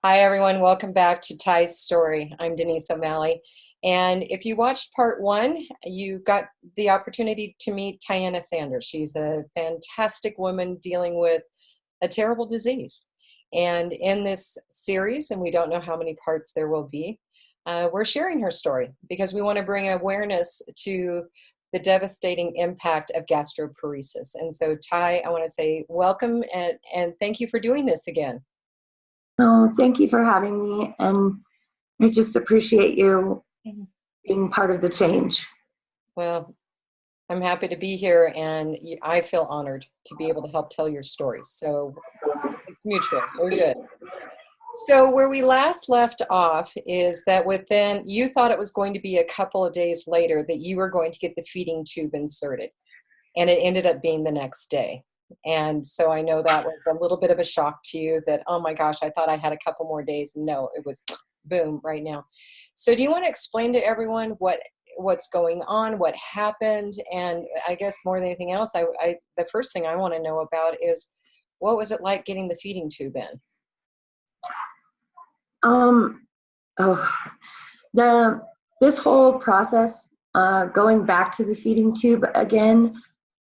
Hi, everyone. Welcome back to Ty's Story. I'm Denise O'Malley. And if you watched part one, you got the opportunity to meet Tyanna Sanders. She's a fantastic woman dealing with a terrible disease. And in this series, and we don't know how many parts there will be, we're sharing her story because we want to bring awareness to the devastating impact of gastroparesis. And so, Ty, I want to say welcome and thank you for doing this again. Oh, thank you for having me, and I just appreciate you being part of the change. Well, I'm happy to be here, and I feel honored to be able to help tell your story. So it's mutual. We're good. So where we last left off is that you thought it was going to be a couple of days later that you were going to get the feeding tube inserted, and it ended up being the next day. And so I know that was a little bit of a shock to you that, oh my gosh, I thought I had a couple more days. No, it was boom right now. So do you want to explain to everyone what's going on, what happened? And I guess more than anything else, the first thing I want to know about is what was it like getting the feeding tube in? This whole process, going back to the feeding tube again,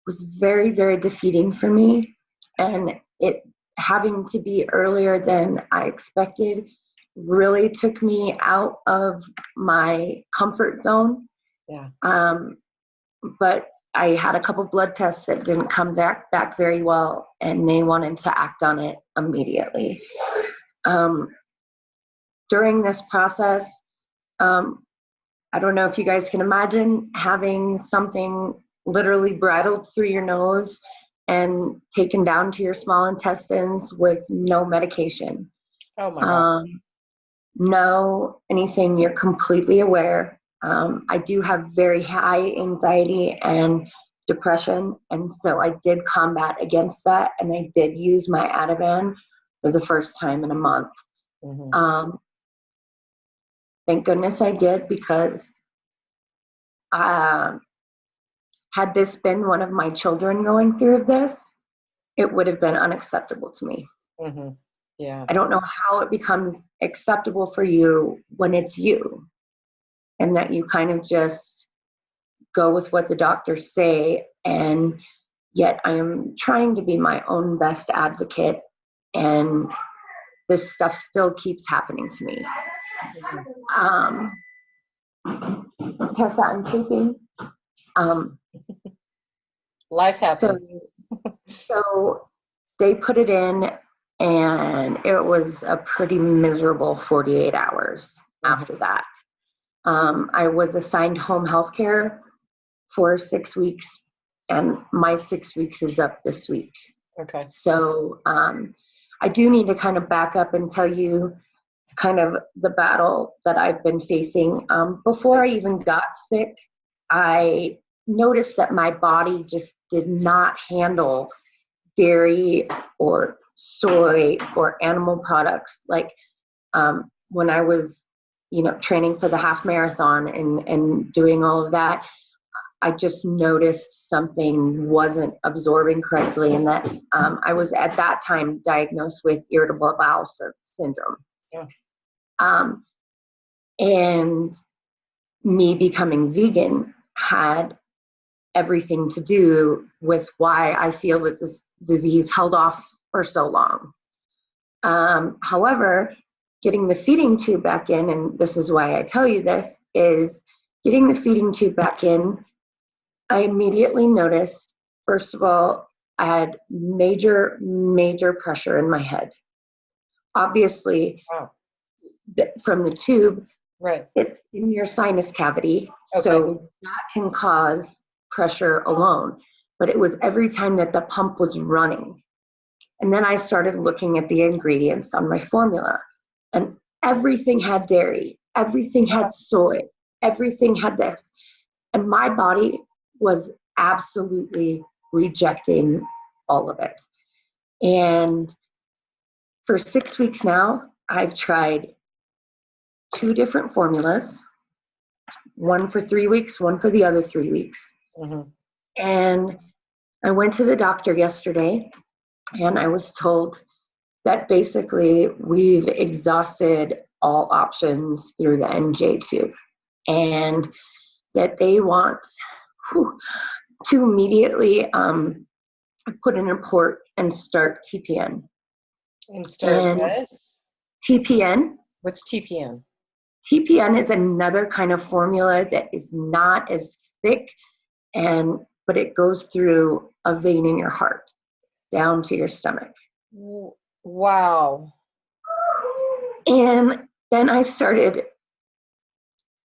was very, very defeating for me, and it having to be earlier than I expected really took me out of my comfort zone. Yeah. But I had a couple blood tests that didn't come back very well, and they wanted to act on it immediately. During this process, I don't know if you guys can imagine having something literally bridled through your nose and taken down to your small intestines with no medication. Oh my God. No anything, you're completely aware. I do have very high anxiety and depression, and so I did combat against that, and I did use my Ativan for the first time in a month. Mm-hmm. Thank goodness I did, because had this been one of my children going through this, it would have been unacceptable to me. Mm-hmm. Yeah. I don't know how it becomes acceptable for you when it's you, and that you kind of just go with what the doctors say, and yet I am trying to be my own best advocate, and this stuff still keeps happening to me. Tessa, I'm taping. Life happens. So they put it in, and it was a pretty miserable 48 hours after that. I was assigned home health care for 6 weeks, and my 6 weeks is up this week. Okay. So I do need to kind of back up and tell you kind of the battle that I've been facing. Before I even got sick, I noticed that my body just did not handle dairy or soy or animal products. Like when I was, training for the half marathon and doing all of that, I just noticed something wasn't absorbing correctly, and that I was at that time diagnosed with irritable bowel syndrome. Yeah. And me becoming vegan had everything to do with why I feel that this disease held off for so long. However, getting the feeding tube back in, and this is why I tell you this, is getting the feeding tube back in, I immediately noticed, first of all, I had major, major pressure in my head. Obviously, wow. From the tube, right, it's in your sinus cavity, okay. So that can cause pressure alone. But it was every time that the pump was running. And then I started looking at the ingredients on my formula, and everything had dairy, everything had soy, everything had this. And my body was absolutely rejecting all of it. And for 6 weeks now, I've tried 2 different formulas, one for 3 weeks, one for the other 3 weeks. Mm-hmm. And I went to the doctor yesterday, and I was told that basically we've exhausted all options through the NJ tube, and that they want to immediately put in a port and start TPN. And start what? TPN. What's TPN? TPN is another kind of formula that is not as thick, but it goes through a vein in your heart down to your stomach. Wow. And then I started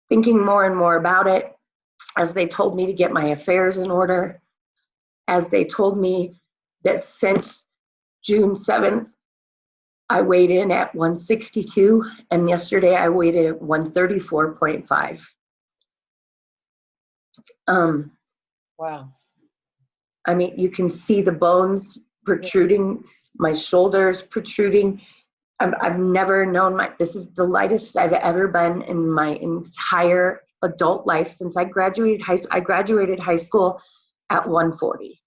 thinking more and more about it as they told me to get my affairs in order, as they told me that since June 7th, I weighed in at 162, and yesterday I weighed in at 134.5. Wow. I mean, you can see the bones protruding, my shoulders protruding. I've never known this is the lightest I've ever been in my entire adult life since I graduated high school at 140.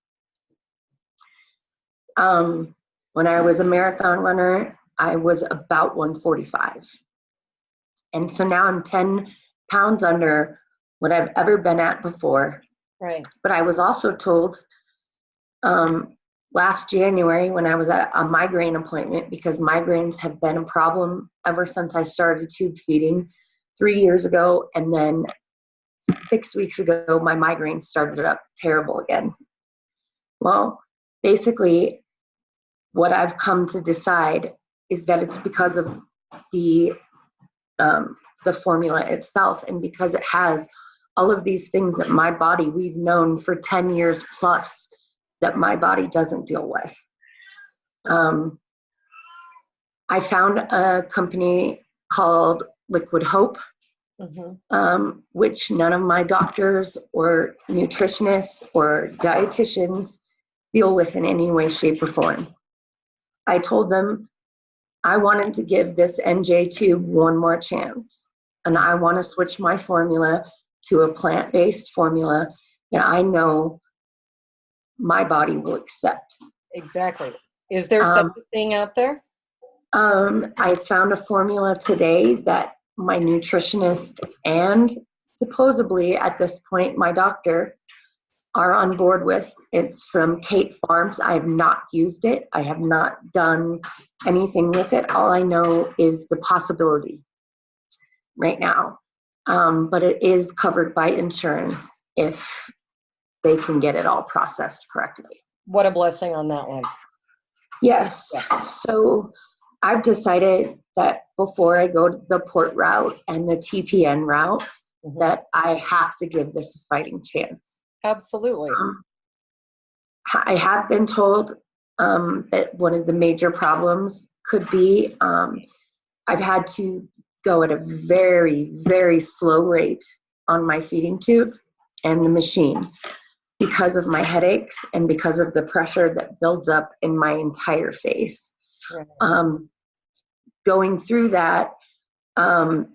When I was a marathon runner, I was about 145. And so now I'm 10 pounds under what I've ever been at before. Right. But I was also told last January when I was at a migraine appointment, because migraines have been a problem ever since I started tube feeding 3 years ago. And then 6 weeks ago, my migraine started up terrible again. Well, basically, what I've come to decide is that it's because of the formula itself, and because it has all of these things that my body, we've known for 10 years plus, that my body doesn't deal with. I found a company called Liquid Hope, which none of my doctors or nutritionists or dietitians deal with in any way, shape, or form. I told them I wanted to give this NJ tube one more chance, and I want to switch my formula to a plant-based formula that I know my body will accept. Exactly. Is there such a thing out there? I found a formula today that my nutritionist and supposedly at this point my doctor are on board with. It's from Kate Farms. I have not used it. I have not done anything with it. All I know is the possibility right now. But it is covered by insurance if they can get it all processed correctly. What a blessing on that one. Yes. So I've decided that before I go to the port route and the TPN route, that I have to give this a fighting chance. Absolutely. I have been told that one of the major problems could be I've had to go at a very, very slow rate on my feeding tube and the machine because of my headaches and because of the pressure that builds up in my entire face. Right. Going through that, I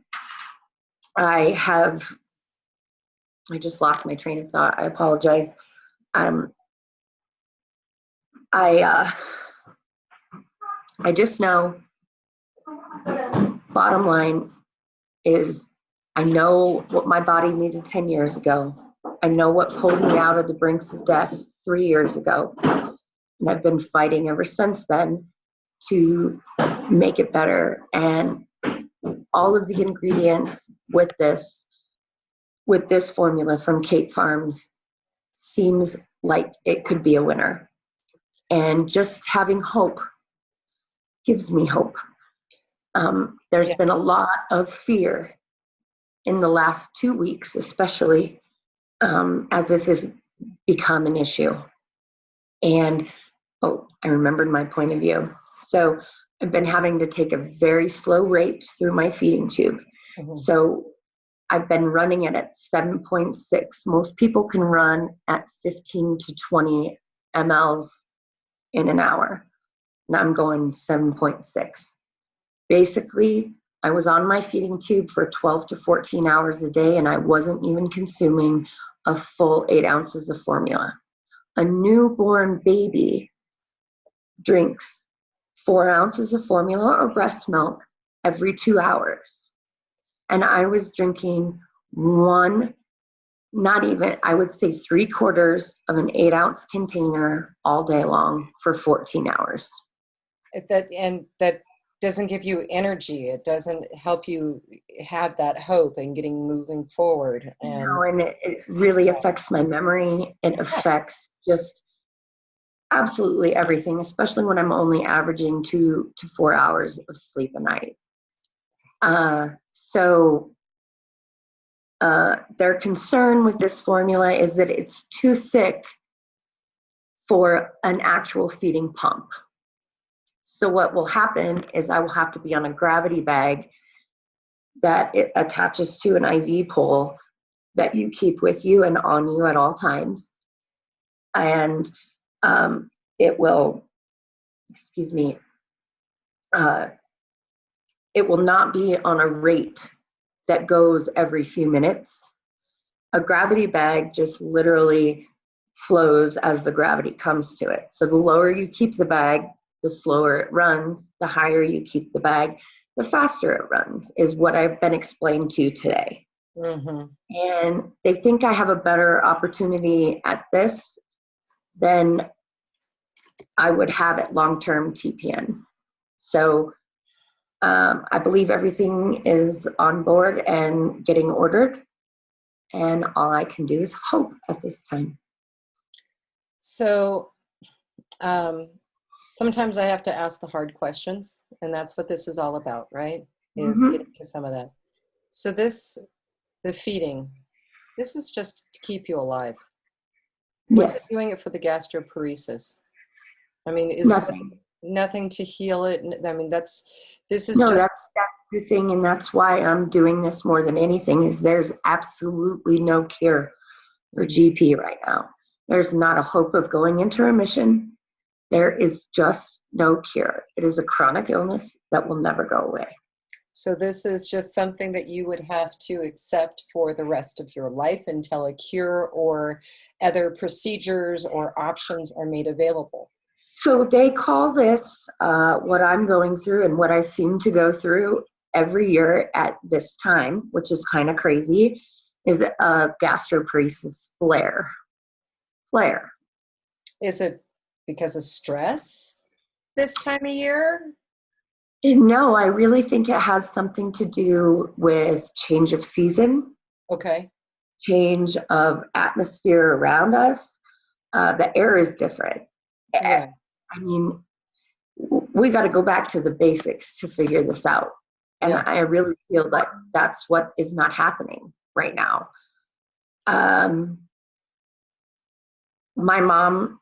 just lost my train of thought. I apologize. I just know, bottom line is, I know what my body needed 10 years ago. I know what pulled me out of the brinks of death 3 years ago. And I've been fighting ever since then to make it better. And all of the ingredients with this formula from Kate Farms seems like it could be a winner. And just having hope gives me hope. There's been a lot of fear in the last 2 weeks, especially as this has become an issue. And, I remembered my point of view. So I've been having to take a very slow rate through my feeding tube. So I've been running it at 7.6. Most people can run at 15 to 20 mLs in an hour. And I'm going 7.6. Basically, I was on my feeding tube for 12 to 14 hours a day, and I wasn't even consuming a full 8 ounces of formula. A newborn baby drinks 4 ounces of formula or breast milk every 2 hours. And I was drinking one, not even, I would say 3/4 of an 8-ounce container all day long for 14 hours. That doesn't give you energy. It doesn't help you have that hope and getting moving forward. And it really affects my memory. It affects just absolutely everything, especially when I'm only averaging 2 to 4 hours of sleep a night. So their concern with this formula is that it's too thick for an actual feeding pump. So what will happen is I will have to be on a gravity bag that it attaches to an IV pole that you keep with you and on you at all times. And it will, it will not be on a rate that goes every few minutes. A gravity bag just literally flows as the gravity comes to it. So the lower you keep the bag, the slower it runs. The higher you keep the bag, the faster it runs, is what I've been explained to today. Mm-hmm. And they think I have a better opportunity at this than I would have at long-term TPN. So I believe everything is on board and getting ordered. And all I can do is hope at this time. So sometimes I have to ask the hard questions, and that's what this is all about, right? Is Mm-hmm. getting to some of that. So the feeding, this is just to keep you alive. What's Yes. it doing it for the gastroparesis? I mean, is nothing to heal it? I mean, this is no, just. that's the thing, and that's why I'm doing this more than anything, is there's absolutely no cure for GP right now. There's not a hope of going into remission. There is just no cure. It is a chronic illness that will never go away. So this is just something that you would have to accept for the rest of your life until a cure or other procedures or options are made available. So they call this, what I'm going through and what I seem to go through every year at this time, which is kind of crazy, is a gastroparesis flare. Is it because of stress this time of year? No, I really think it has something to do with change of season, Okay. change of atmosphere around us. The air is different. Yeah. I mean, we got to go back to the basics to figure this out. And Yeah. I really feel like that's what is not happening right now. My mom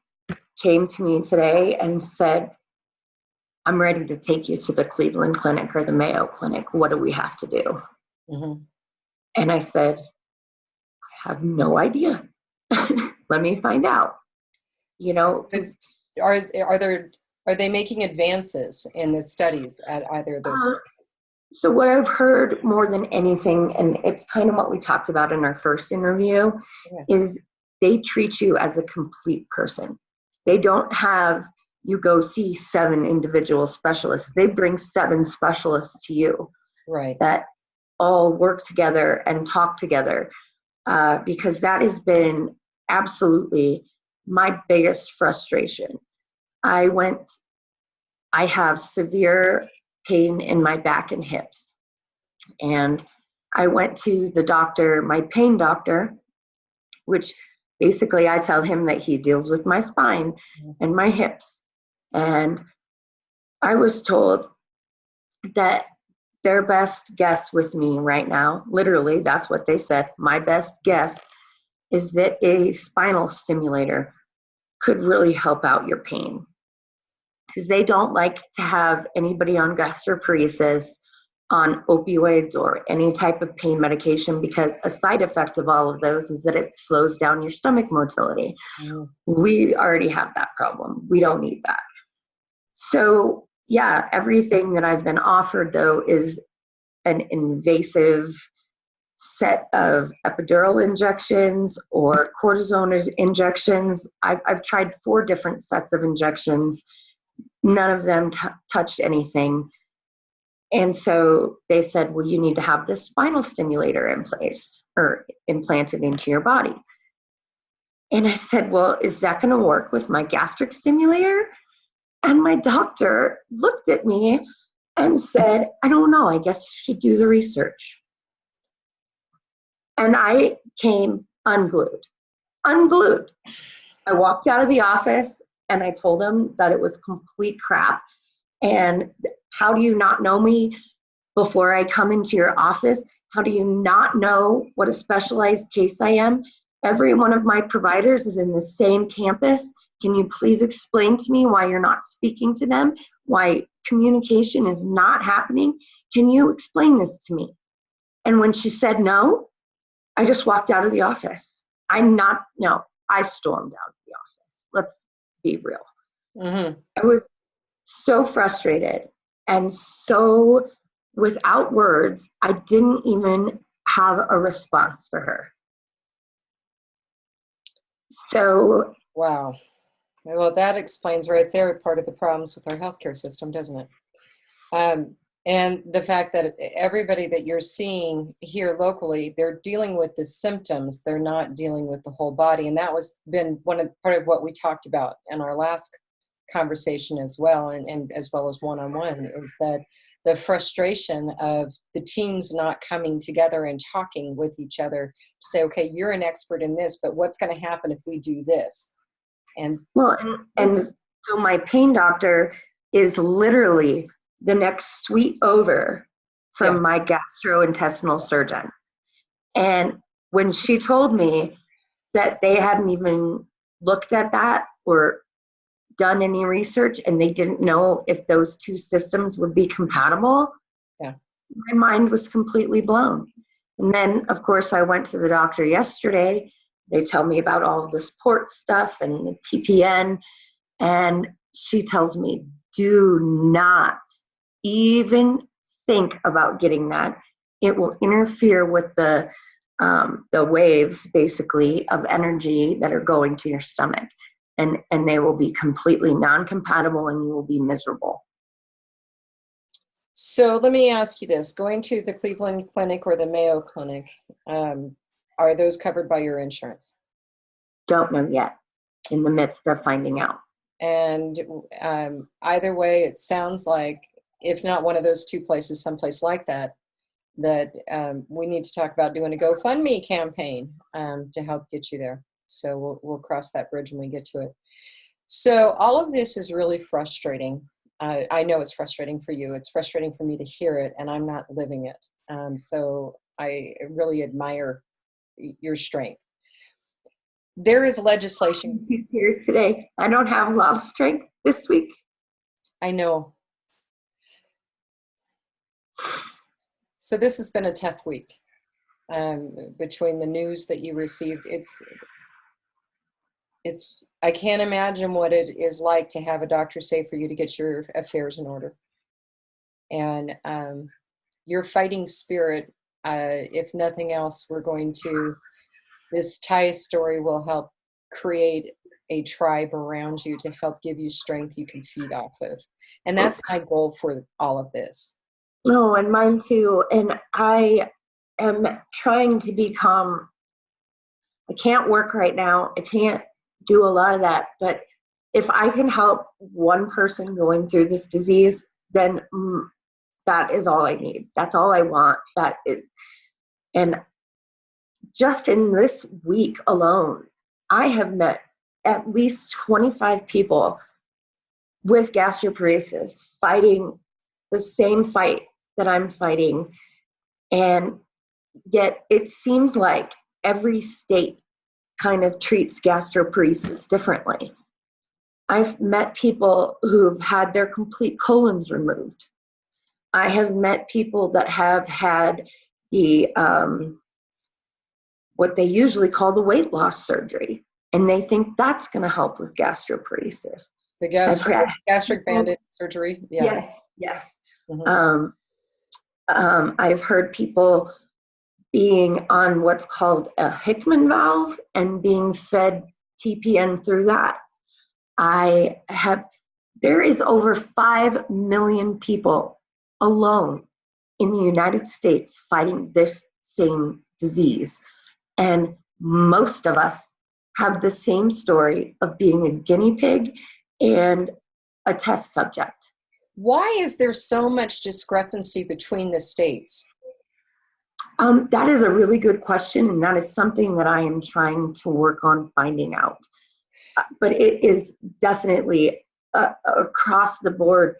came to me today and said, I'm ready to take you to the Cleveland Clinic or the Mayo Clinic. What do we have to do? Mm-hmm. And I said, I have no idea. Let me find out. You know, Are they making advances in the studies at either of those places? So what I've heard more than anything, and it's kind of what we talked about in our first interview, is they treat you as a complete person. They don't have you go see 7 individual specialists. They bring 7 specialists to you, right, that all work together and talk together, because that has been absolutely my biggest frustration. I have severe pain in my back and hips. And I went to the doctor, my pain doctor, which basically I tell him that he deals with my spine and my hips. And I was told that their best guess with me right now, literally, that's what they said, my best guess is that a spinal stimulator could really help out your pain. Because they don't like to have anybody on gastroparesis on opioids or any type of pain medication, because a side effect of all of those is that it slows down your stomach motility. We already have that problem. We don't need that. So yeah, everything that I've been offered though is an invasive set of epidural injections or cortisone injections. I've tried 4 different sets of injections None of them touched anything. And so they said, well, you need to have this spinal stimulator in place or implanted into your body. And I said, well, is that going to work with my gastric stimulator? And my doctor looked at me and said, I don't know, I guess you should do the research. And I came unglued. I walked out of the office and I told him that it was complete crap. And how do you not know me before I come into your office? How do you not know what a specialized case I am? Every one of my providers is in the same campus. Can you please explain to me why you're not speaking to them? Why communication is not happening? Can you explain this to me? And when she said no, I just walked out of the office. I stormed out of the office. Let's be real. Mm-hmm. I was so frustrated and so without words. I didn't even have a response for her. So, wow. Well, that explains right there part of the problems with our healthcare system, doesn't it? And the fact that everybody that you're seeing here locally, they're dealing with the symptoms. They're not dealing with the whole body. And that was been part of what we talked about in our last conversation as well, and as well as one-on-one, is that the frustration of the teams not coming together and talking with each other to say, okay, you're an expert in this, but what's going to happen if we do this? And so my pain doctor is literally the next suite over from my gastrointestinal surgeon. And when she told me that they hadn't even looked at that or done any research and they didn't know if those two systems would be compatible, my mind was completely blown. And then, of course, I went to the doctor yesterday. They tell me about all of this port stuff and the TPN, and she tells me, do not even think about getting that. It will interfere with the waves, basically, of energy that are going to your stomach. And they will be completely non-compatible and you will be miserable. So let me ask you this. Going to the Cleveland Clinic or the Mayo Clinic, are those covered by your insurance? Don't know yet. In the midst of finding out. And either way, it sounds like, if not one of those two places, someplace like that, that we need to talk about doing a GoFundMe campaign to help get you there. So we'll cross that bridge when we get to it. So all of this is really frustrating. I know it's frustrating for you. It's frustrating for me to hear it, and I'm not living it. So I really admire your strength. There is legislation. Here today. I don't have a lot of strength this week. I know. So this has been a tough week. Between the news that you received, I can't imagine what it is like to have a doctor say for you to get your affairs in order. And your fighting spirit, if nothing else, this Ty story will help create a tribe around you to help give you strength you can feed off of. And that's my goal for all of this. No, and mine too. And I am trying to become, I can't work right now. I can't do a lot of that. But if I can help one person going through this disease, then that is all I need. That's all I want. And just in this week alone, I have met at least 25 people with gastroparesis fighting the same fight that I'm fighting. And yet it seems like every state kind of treats gastroparesis differently. I've met people who've had their complete colons removed. I have met people that have had the what they usually call the weight loss surgery, and they think that's going to help with gastroparesis. The gastric bandage surgery. Yeah. Yes. Mm-hmm. I've heard people being on what's called a Hickman valve and being fed TPN through that. There is over 5 million people alone in the United States fighting this same disease. And most of us have the same story of being a guinea pig and a test subject. Why is there so much discrepancy between the states? That is a really good question, and that is something that I am trying to work on finding out. But it is definitely across the board,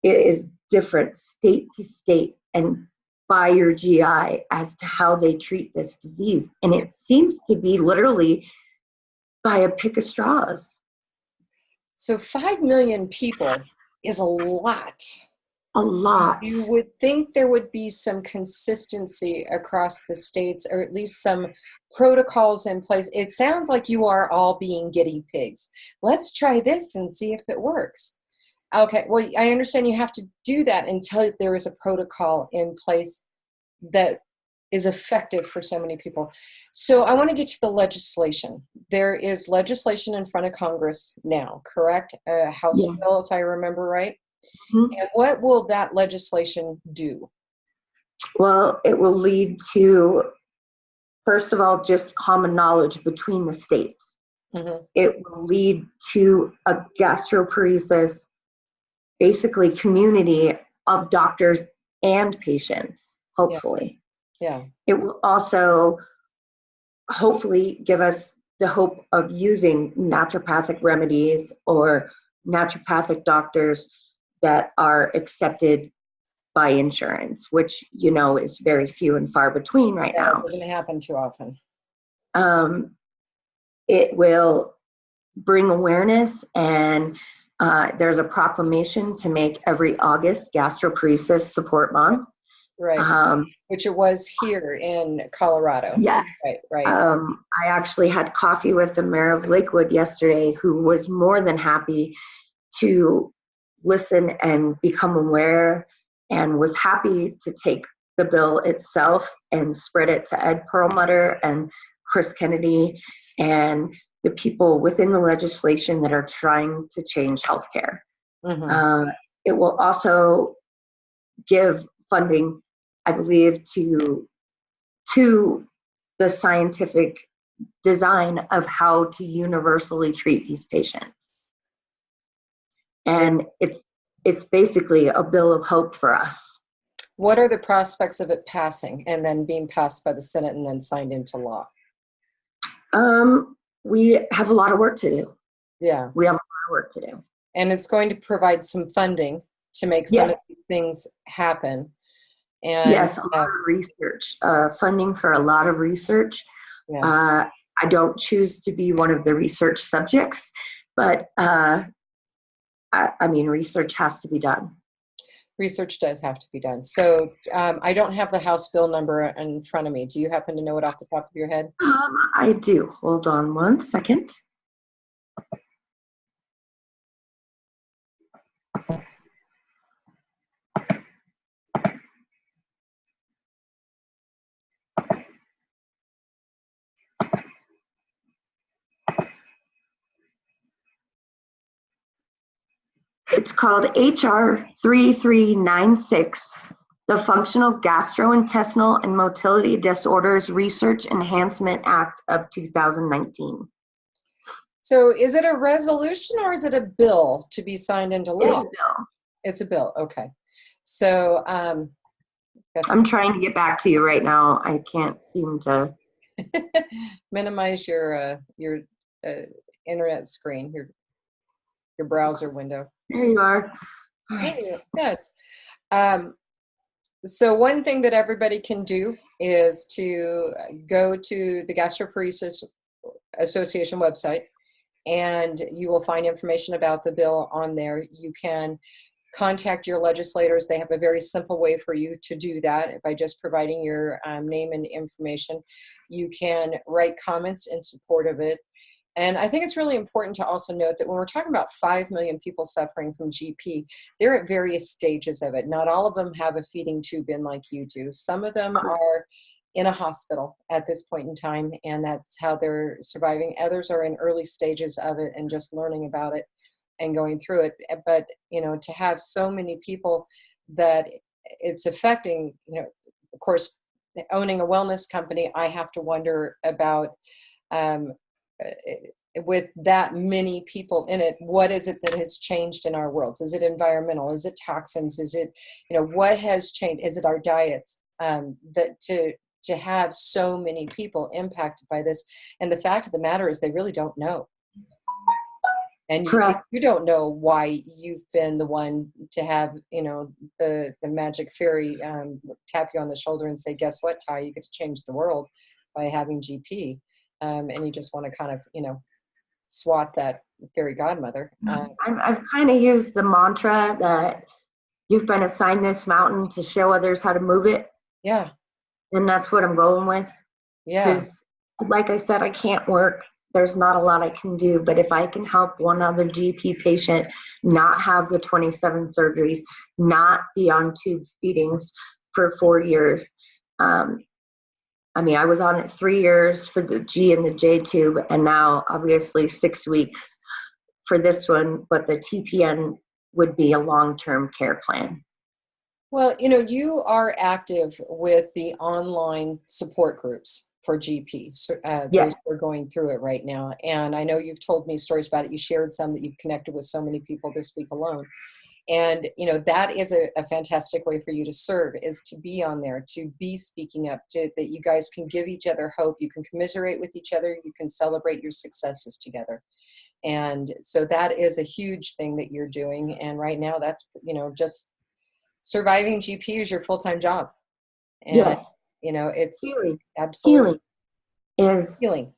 it is different state to state and by your GI as to how they treat this disease. And it seems to be literally by a pick of straws. So 5 million people is a lot. A lot. You would think there would be some consistency across the states, or at least some protocols in place. It sounds like you are all being guinea pigs. Let's try this and see if it works. Okay, well, I understand you have to do that until there is a protocol in place that is effective for so many people. So I want to get to the legislation. There is legislation in front of Congress now, correct? House bill, if I remember right. Mm-hmm. And what will that legislation do? Well, it will lead to, first of all, just common knowledge between the states. Mm-hmm. It will lead to a gastroparesis, basically community of doctors and patients, hopefully. Yeah. It will also hopefully give us the hope of using naturopathic remedies or naturopathic doctors that are accepted by insurance, which, you know, is very few and far between right now. It doesn't happen too often. It will bring awareness, and there's a proclamation to make every August Gastroparesis Support Month. Right. Which it was here in Colorado. Yes. Right. I actually had coffee with the mayor of Lakewood yesterday, who was more than happy to listen and become aware, and was happy to take the bill itself and spread it to Ed Perlmutter and Chris Kennedy and the people within the legislation that are trying to change healthcare. Mm-hmm. It will also give funding, I believe, to the scientific design of how to universally treat these patients. And it's basically a bill of hope for us. What are the prospects of it passing and then being passed by the Senate and then signed into law? We have a lot of work to do. Yeah. We have a lot of work to do. And it's going to provide some funding to make some of these things happen. And yes, a lot of research, funding for a lot of research. Yeah. I don't choose to be one of the research subjects, but I mean, research has to be done. Research does have to be done. So I don't have the House bill number in front of me. Do you happen to know it off the top of your head? I do. Hold on one second. It's called HR 3396, the Functional Gastrointestinal and Motility Disorders Research Enhancement Act of 2019. So is it a resolution or is it a bill to be signed into law? It's a bill. It's a bill, okay. So I'm trying to get back to you right now. I can't seem to minimize your internet screen, your browser window. There you are. Yes. So one thing that everybody can do is to go to the Gastroparesis Association website, and you will find information about the bill on there. You can contact your legislators. They have a very simple way for you to do that by just providing your name and information. You can write comments in support of it. And I think it's really important to also note that when we're talking about 5 million people suffering from GP, they're at various stages of it. Not all of them have a feeding tube in like you do. Some of them are in a hospital at this point in time, and that's how they're surviving. Others are in early stages of it and just learning about it. and going through it. But, to have so many people that it's affecting, of course, owning a wellness company, I have to wonder about, um, with that many people in it, what is it that has changed in our worlds? Is it environmental? Is it toxins? Is it, what has changed? Is it our diets? That to have so many people impacted by this. And the fact of the matter is they really don't know. And you don't know why you've been the one to have, the magic fairy tap you on the shoulder and say, guess what, Ty, you get to change the world by having GP. And you just want to kind of, swat that fairy godmother. I've kind of used the mantra that you've been assigned this mountain to show others how to move it. Yeah. And that's what I'm going with. Yeah. Because like I said, I can't work. There's not a lot I can do. But if I can help one other GP patient not have the 27 surgeries, not be on tube feedings for 4 years. I was on it 3 years for the G and the J tube, and now obviously 6 weeks for this one, but the TPN would be a long-term care plan. Well, you are active with the online support groups for GPs, those who are going through it right now. And I know you've told me stories about it. You shared some that you've connected with so many people this week alone. And, that is a fantastic way for you to serve, is to be on there, to be speaking up, that you guys can give each other hope. You can commiserate with each other. You can celebrate your successes together. And so that is a huge thing that you're doing. And right now that's, just surviving GP is your full-time job. And, yes. It's healing. Absolutely. Healing is healing.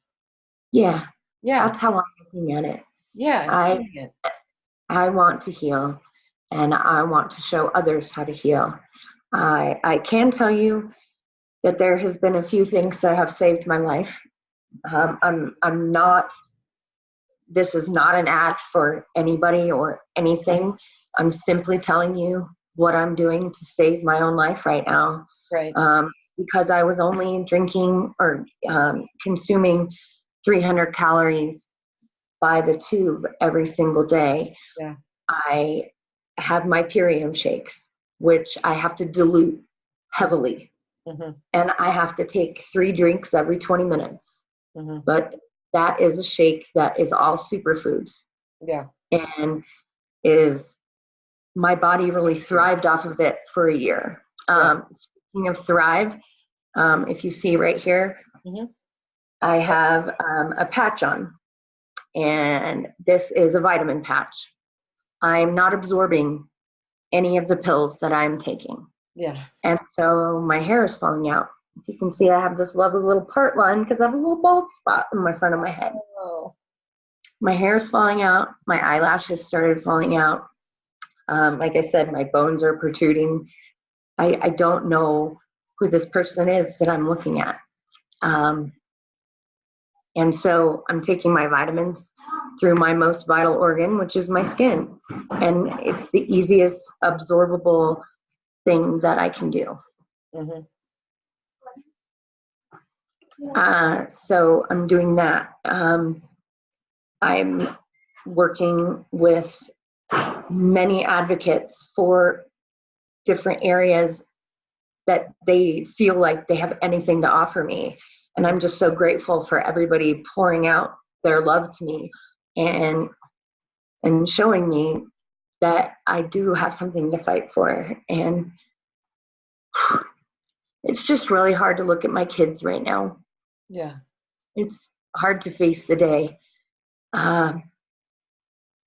Yeah. Yeah. That's how I'm looking at it. Yeah. I want to heal, and I want to show others how to heal. I can tell you that there has been a few things that have saved my life. I'm not, this is not an ad for anybody or anything. I'm simply telling you what I'm doing to save my own life right now. Right. Because I was only drinking or consuming 300 calories by the tube every single day. Yeah. I have my Purium shakes, which I have to dilute heavily. Mm-hmm. And I have to take 3 drinks every 20 minutes. Mm-hmm. But that is a shake that is all superfoods. Yeah. And my body really thrived off of it for a year. Speaking of thrive, if you see right here, mm-hmm. I have a patch on. And this is a vitamin patch. I'm not absorbing any of the pills that I'm taking. Yeah. And so my hair is falling out. If you can see, I have this lovely little part line because I have a little bald spot in my front of my head. Oh. My hair is falling out. My eyelashes started falling out. Like I said, my bones are protruding. I don't know who this person is that I'm looking at. And so I'm taking my vitamins through my most vital organ, which is my skin. And it's the easiest absorbable thing that I can do. Mm-hmm. So I'm doing that. I'm working with many advocates for different areas that they feel like they have anything to offer me. And I'm just so grateful for everybody pouring out their love to me and showing me that I do have something to fight for. And it's just really hard to look at my kids right now. Yeah. It's hard to face the day. And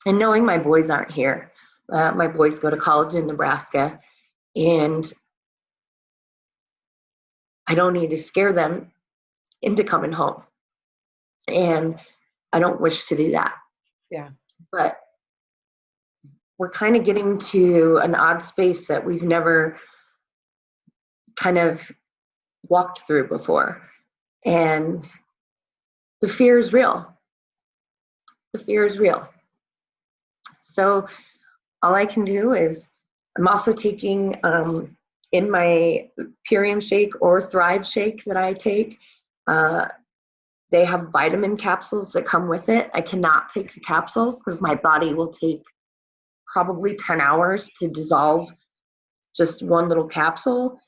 knowing my boys aren't here. My boys go to college in Nebraska, and I don't need to scare them into coming home. And I don't wish to do that. Yeah. But we're kind of getting to an odd space that we've never kind of walked through before. And the fear is real. The fear is real. So all I can do is, I'm also taking in my Purium shake or Thrive shake that I take, They have vitamin capsules that come with it. I cannot take the capsules because my body will take probably 10 hours to dissolve just one little capsule.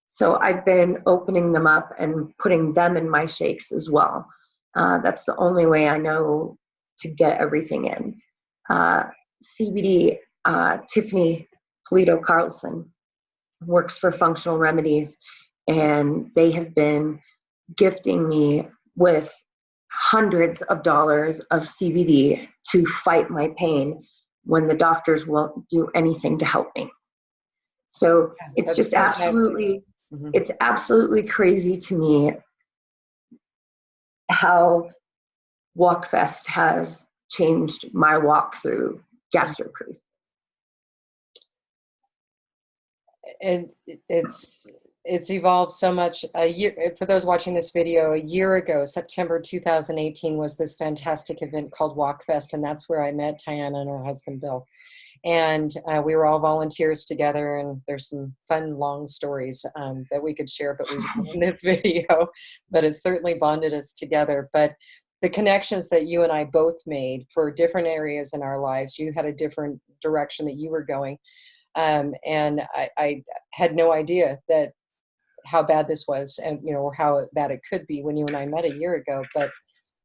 So I've been opening them up and putting them in my shakes as well. That's the only way I know to get everything in. CBD, Tiffany Polito Carlson works for Functional Remedies, and they have been gifting me with hundreds of dollars of CBD to fight my pain when the doctors won't do anything to help me. So it's That's just fantastic. absolutely, it's absolutely crazy to me how WalkFest has changed my walk through gastroparesis. And it's evolved so much. A year, for those watching this video, a year ago, September 2018, was this fantastic event called WalkFest, and that's where I met Tyanna and her husband Bill. And we were all volunteers together, and there's some fun, long stories that we could share, but we won't in this video. But it certainly bonded us together. But the connections that you and I both made for different areas in our lives, you had a different direction that you were going. And I had no idea that how bad this was, and or how bad it could be when you and I met a year ago. But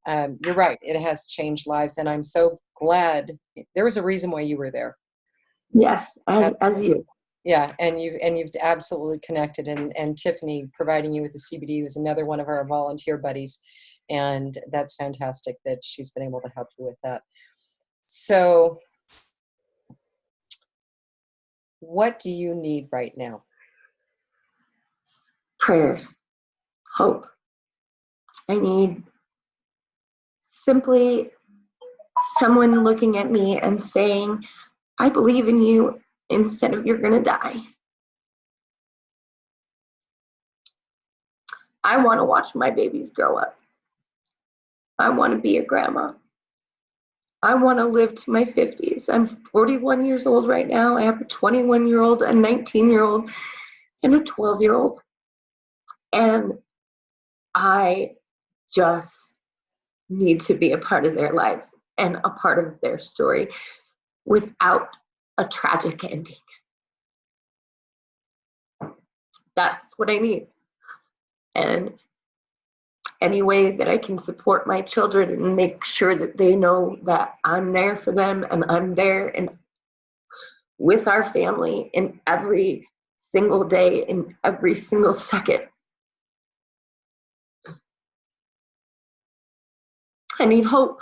you're right, it has changed lives, and I'm so glad. There was a reason why you were there. Yes, as you. Yeah, and you've absolutely connected, and Tiffany providing you with the CBD was another one of our volunteer buddies, and that's fantastic that she's been able to help you with that. So what do you need right now? Prayers, hope. I need simply someone looking at me and saying, I believe in you, instead of you're going to die. I want to watch my babies grow up. I want to be a grandma. I want to live to my 50s. I'm 41 years old right now. I have a 21-year-old, a 19-year-old, and a 12-year-old. And I just need to be a part of their lives and a part of their story without a tragic ending. That's what I need. And any way that I can support my children and make sure that they know that I'm there for them, and I'm there and with our family in every single day, in every single second. I need hope.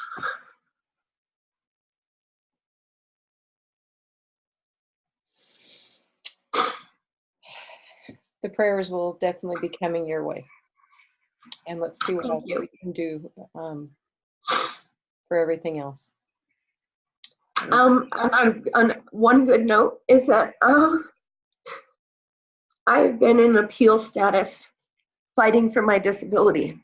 The prayers will definitely be coming your way. And let's see what else we can do for everything else. On one good note is that I've been in appeal status fighting for my disability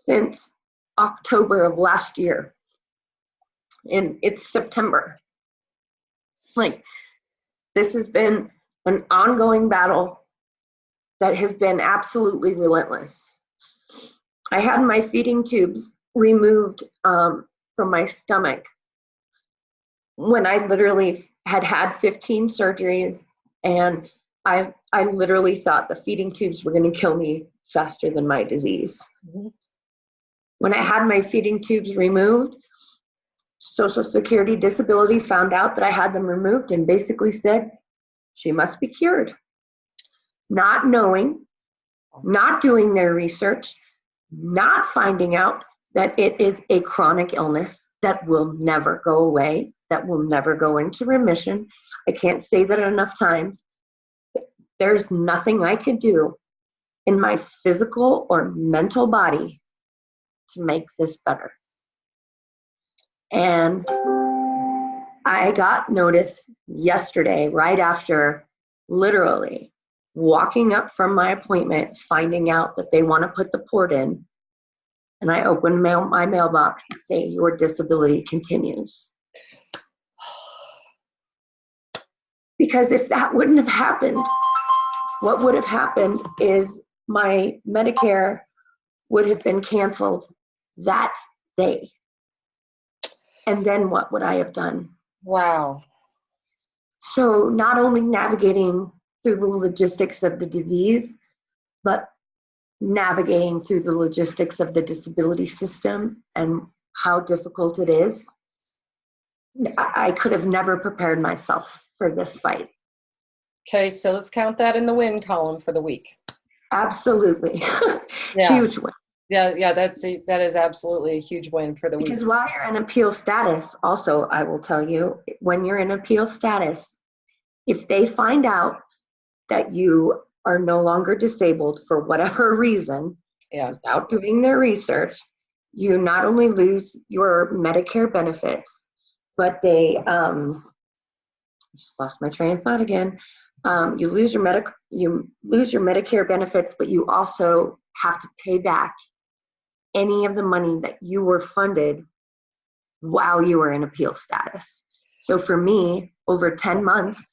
since October of last year. And it's September. Like, this has been an ongoing battle that has been absolutely relentless. I had my feeding tubes removed from my stomach when I literally had 15 surgeries, and I literally thought the feeding tubes were going to kill me faster than my disease. Mm-hmm. When I had my feeding tubes removed, Social Security Disability found out that I had them removed and basically said, she must be cured. Not knowing, not doing their research, not finding out that it is a chronic illness that will never go away, that will never go into remission. I can't say that enough times. There's nothing I could do in my physical or mental body to make this better. And I got notice yesterday, right after literally walking up from my appointment, finding out that they want to put the port in. And I opened my mailbox to say, your disability continues. Because if that wouldn't have happened, what would have happened is my Medicare would have been canceled that day. And then what would I have done? Wow. So not only navigating through the logistics of the disease, but navigating through the logistics of the disability system and how difficult it is. I could have never prepared myself for this fight. Okay, so let's count that in the win column for the week. Absolutely. Yeah. Huge win. Yeah, that is absolutely a huge win for the week. Because while you're in appeal status, also, I will tell you, when you're in appeal status, if they find out that you are no longer disabled for whatever reason, without doing their research, you not only lose your Medicare benefits, but they, just lost my train of thought again. You lose your Medicare benefits, but you also have to pay back any of the money that you were funded while you were in appeal status. So for me, over 10 months,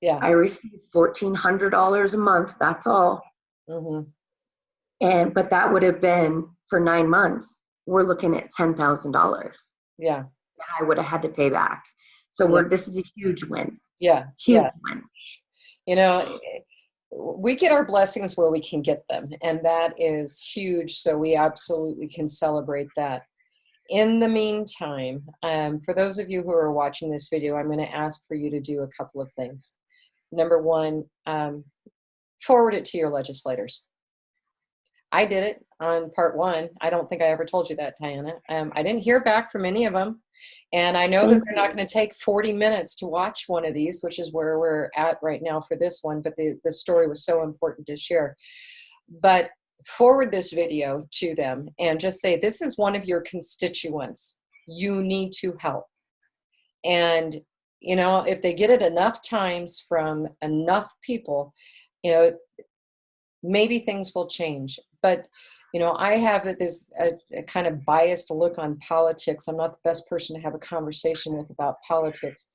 I received $1,400 a month. That's all. Mm-hmm. But that would have been for 9 months. We're looking at $10,000. Yeah. I would have had to pay back. So this is a huge win. Yeah. Huge win. You know, we get our blessings where we can get them, and that is huge. So we absolutely can celebrate that. In the meantime, for those of you who are watching this video, I'm going to ask for you to do a couple of things. Number one, forward it to your legislators. I did it on part one. I don't think I ever told you that, Tyanna. I didn't hear back from any of them. And I know that they're not going to take 40 minutes to watch one of these, which is where we're at right now for this one. But the story was so important to share. But forward this video to them and just say, this is one of your constituents. You need to help. And, you know, if they get it enough times from enough people, you know, maybe things will change. But, you know, I have this a kind of biased look on politics. I'm not the best person to have a conversation with about politics.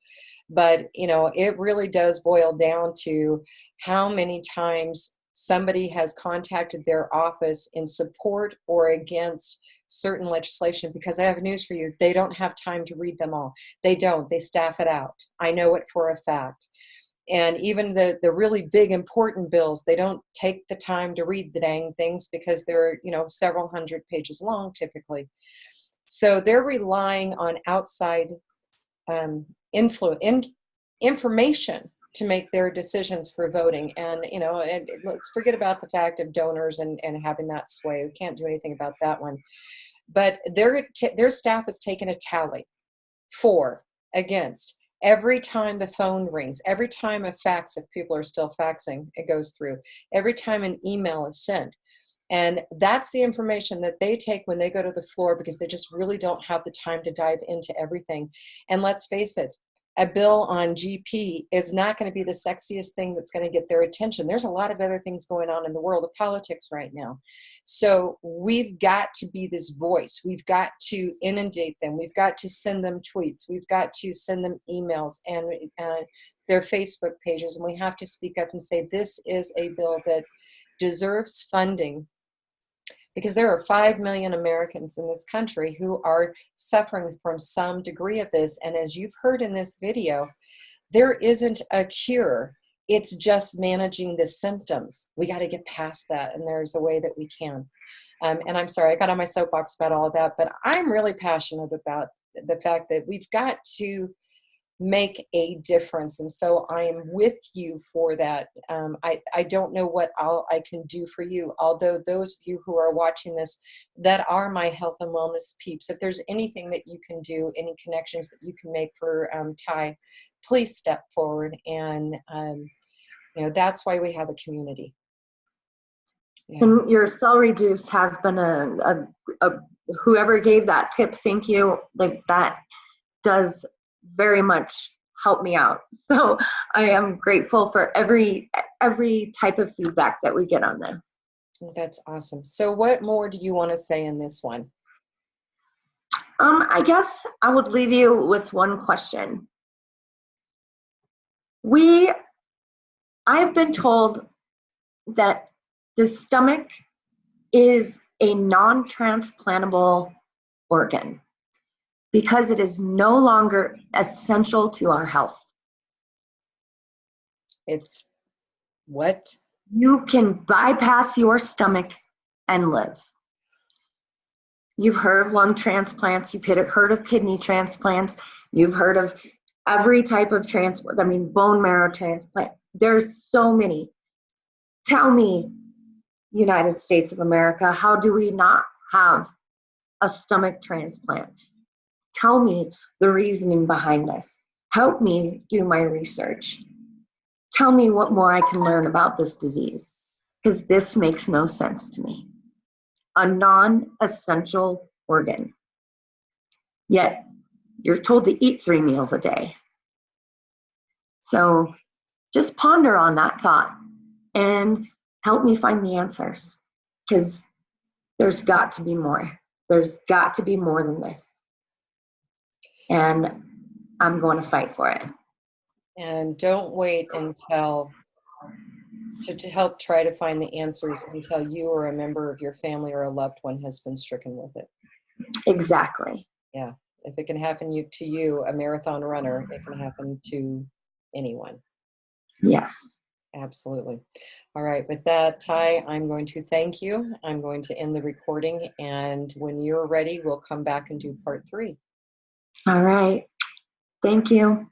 But, you know, it really does boil down to how many times somebody has contacted their office in support or against certain legislation, because I have news for you. They don't have time to read them all. They don't. They staff it out. I know it for a fact. And even the really big important bills, they don't take the time to read the dang things because they're, you know, several hundred pages long typically. So they're relying on outside information to make their decisions for voting. And, you know, and let's forget about the fact of donors and having that sway. We can't do anything about that one. But their staff has taken a tally for, against, every time the phone rings, every time a fax, if people are still faxing, it goes through, every time an email is sent. And that's the information that they take when they go to the floor, because they just really don't have the time to dive into everything. And let's face it, a bill on GP is not going to be the sexiest thing that's going to get their attention. There's a lot of other things going on in the world of politics right now. So we've got to be this voice. We've got to inundate them. We've got to send them tweets. We've got to send them emails and their Facebook pages. And we have to speak up and say, this is a bill that deserves funding, because there are 5 million Americans in this country who are suffering from some degree of this. And as you've heard in this video, there isn't a cure. It's just managing the symptoms. We got to get past that, and there's a way that we can. And I'm sorry, I got on my soapbox about all of that, but I'm really passionate about the fact that we've got to make a difference. And so I am with you for that. I don't know what I can do for you, although those of you who are watching this that are my health and wellness peeps, if there's anything that you can do, any connections that you can make for Ty, please step forward. And you know, that's why we have a community. Yeah. And your celery juice has been a whoever gave that tip, thank you. Like, that does very much help me out. So I am grateful for every type of feedback that we get on this. That's awesome. So what more do you want to say in this one? I guess I would leave you with one question. I've been told that the stomach is a non-transplantable organ because it is no longer essential to our health. It's what? You can bypass your stomach and live. You've heard of lung transplants, you've heard of kidney transplants, you've heard of every type of transplant, bone marrow transplant. There's so many. Tell me, United States of America, how do we not have a stomach transplant? Tell me the reasoning behind this. Help me do my research. Tell me what more I can learn about this disease, because this makes no sense to me. A non-essential organ. Yet you're told to eat 3 meals a day. So just ponder on that thought and help me find the answers, because there's got to be more. There's got to be more than this. And I'm going to fight for it. And don't wait until to help try to find the answers until you or a member of your family or a loved one has been stricken with it. Exactly. Yeah. If it can happen to you, a marathon runner, it can happen to anyone. Yes. Absolutely. All right. With that, Ty, I'm going to thank you. I'm going to end the recording. And when you're ready, we'll come back and do part 3. All right. Thank you.